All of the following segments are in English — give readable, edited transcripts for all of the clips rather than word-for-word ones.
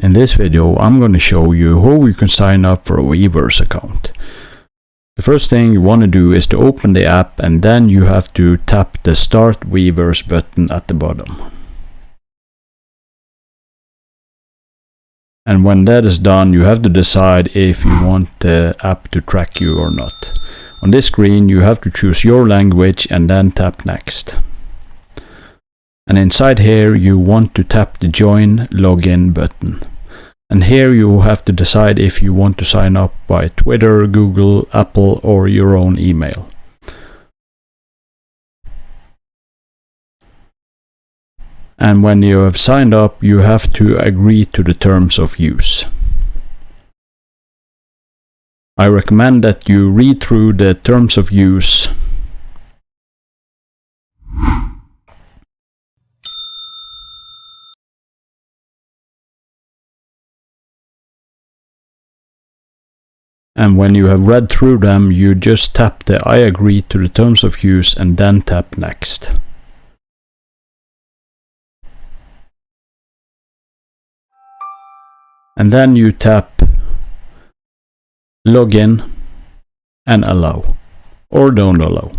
In this video, I'm going to show you how you can sign up for a Weverse account. The first thing you want to do is to open the app, and then you have to tap the Start Weverse button at the bottom. And when that is done, you have to decide if you want the app to track you or not. On this screen, you have to choose your language and then tap Next. And inside here, you want to tap the Join Login button. And here you have to decide if you want to sign up by Twitter, Google, Apple, or your own email. And when you have signed up, you have to agree to the terms of use. I recommend that you read through the terms of use. And when you have read through them, you just tap the I agree to the terms of use and then tap Next. And then you tap Login and Allow, or don't allow.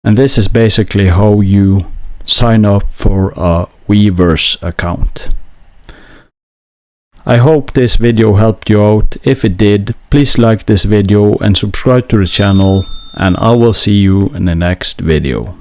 And this is basically how you sign up for a Weverse account. I hope this video helped you out. If it did, please like this video and subscribe to the channel, and I will see you in the next video.